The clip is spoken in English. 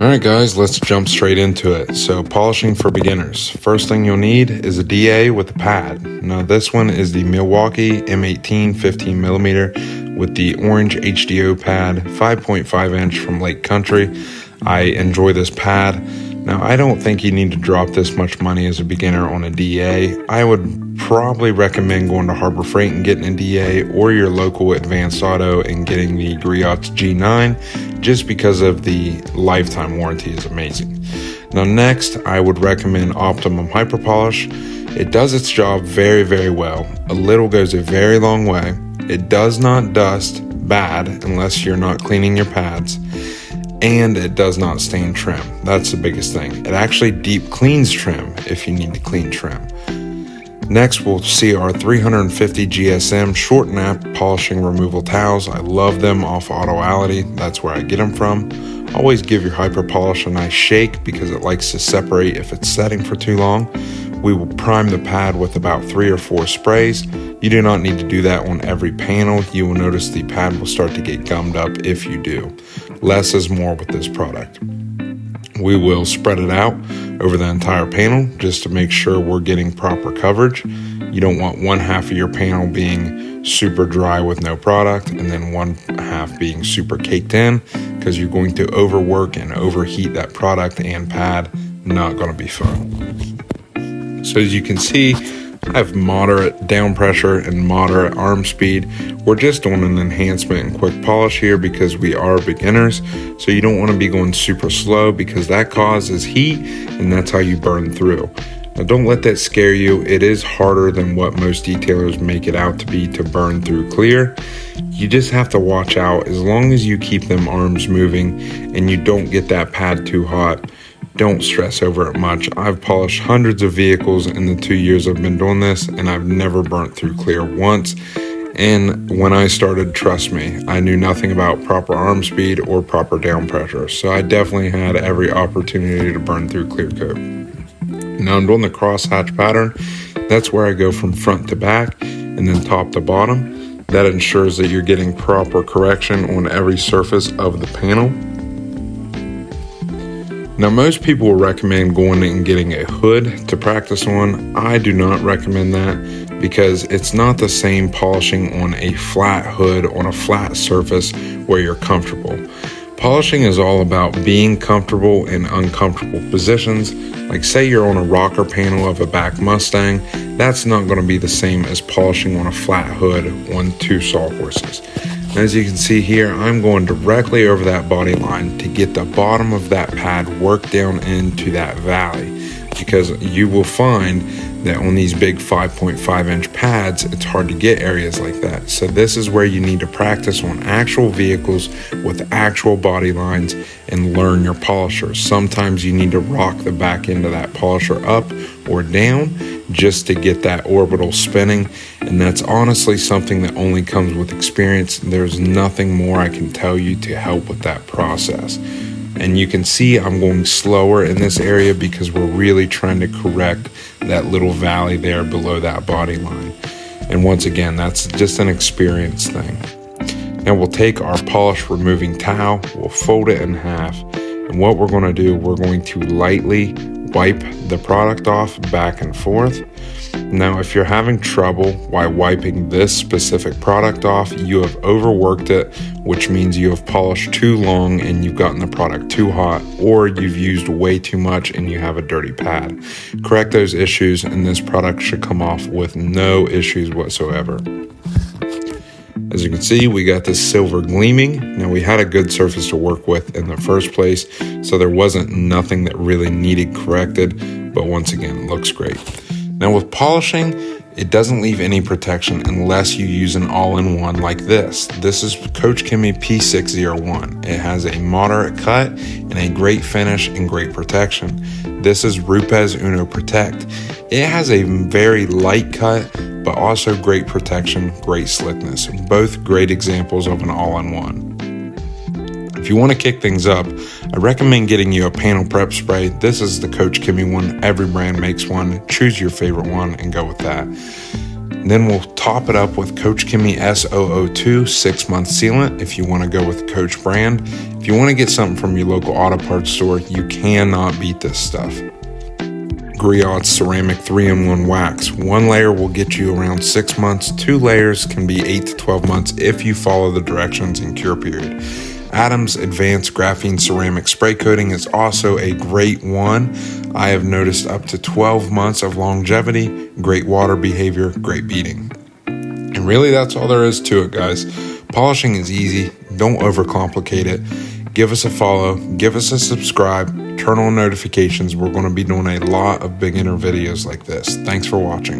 Alright guys, let's jump straight into it. So polishing for beginners. First thing you'll need is a DA with a pad. Now this one is the Milwaukee M18 15mm with the orange HDO pad, 5.5 inch from Lake Country. I enjoy this pad. Now I don't think you need to drop this much money as a beginner on a DA. I would probably recommend going to Harbor Freight and getting a DA, or your local Advanced Auto and getting the Griot's G9, just because of the lifetime warranty is amazing. Now next, I would recommend Optimum Hyper Polish. It does its job very, very well. A little goes a very long way. It does not dust bad unless you're not cleaning your pads. And it does not stain trim. That's the biggest thing. It actually deep cleans trim if you need to clean trim. Next, we'll see our 350 GSM short nap polishing removal towels. I love them off Autoality. That's where I get them from. Always give your Hyper Polish a nice shake because it likes to separate if it's setting for too long. We will prime the pad with about 3 or 4 sprays. You do not need to do that on every panel. You will notice the pad will start to get gummed up if you do. Less is more with this product. We will spread it out over the entire panel just to make sure we're getting proper coverage. You don't want one half of your panel being super dry with no product and then one half being super caked in, because you're going to overwork and overheat that product and pad. Not going to be fun. So as you can see, I have moderate down pressure and moderate arm speed. We're just doing an enhancement and quick polish here because we are beginners. So you don't want to be going super slow because that causes heat and that's how you burn through. Now don't let that scare you. It is harder than what most detailers make it out to be to burn through clear. You just have to watch out. As long as you keep them arms moving and you don't get that pad too hot, don't stress over it much. I've polished hundreds of vehicles in the 2 years I've been doing this, and I've never burnt through clear once. And when I started, trust me, I knew nothing about proper arm speed or proper down pressure. So I definitely had every opportunity to burn through clear coat. Now I'm doing the crosshatch pattern. That's where I go from front to back and then top to bottom. That ensures that you're getting proper correction on every surface of the panel. Now most people will recommend going and getting a hood to practice on. I do not recommend that because it's not the same polishing on a flat hood on a flat surface where you're comfortable. Polishing is all about being comfortable in uncomfortable positions. Like say you're on a rocker panel of a back Mustang, that's not going to be the same as polishing on a flat hood on 2 sawhorses. As you can see here, I'm going directly over that body line to get the bottom of that pad worked down into that valley, because you will find that on these big 5.5 inch pads, it's hard to get areas like that. So this is where you need to practice on actual vehicles with actual body lines and learn your polisher. Sometimes you need to rock the back end of that polisher up or down just to get that orbital spinning, and that's honestly something that only comes with experience. There's nothing more I can tell you to help with that process. And you can see I'm going slower in this area because we're really trying to correct that little valley there below that body line. And once again, that's just an experience thing. Now we'll take our polish removing towel, we'll fold it in half, and what we're going to do, we're going to lightly wipe the product off back and forth. Now if you're having trouble while wiping this specific product off, you have overworked it, which means you have polished too long and you've gotten the product too hot, or you've used way too much and you have a dirty pad. Correct those issues and this product should come off with no issues whatsoever. As you can see, we got this silver gleaming. Now we had a good surface to work with in the first place, so there wasn't nothing that really needed corrected, but once again, it looks great. Now with polishing, it doesn't leave any protection unless you use an all-in-one like this. This is Coach Kimmy P601. It has a moderate cut and a great finish and great protection. This is Rupes Uno Protect. It has a very light cut, but also great protection, great slickness. Both great examples of an all-in-one. If you want to kick things up, I recommend getting you a panel prep spray. This is the Coach Kimmy one. Every brand makes one. Choose your favorite one and go with that. Then we'll top it up with Coach Kimmy S002 6-month sealant if you want to go with the Coach brand. If you want to get something from your local auto parts store, you cannot beat this stuff. Griot's Ceramic 3-in-1 Wax. 1 layer will get you around 6 months. 2 layers can be 8 to 12 months if you follow the directions in cure period. Adams Advanced Graphene Ceramic Spray Coating is also a great one. I have noticed up to 12 months of longevity, great water behavior, great beading. And really that's all there is to it, guys. Polishing is easy. Don't overcomplicate it. Give us a follow, give us a subscribe, turn on notifications. We're going to be doing a lot of beginner videos like this. Thanks for watching.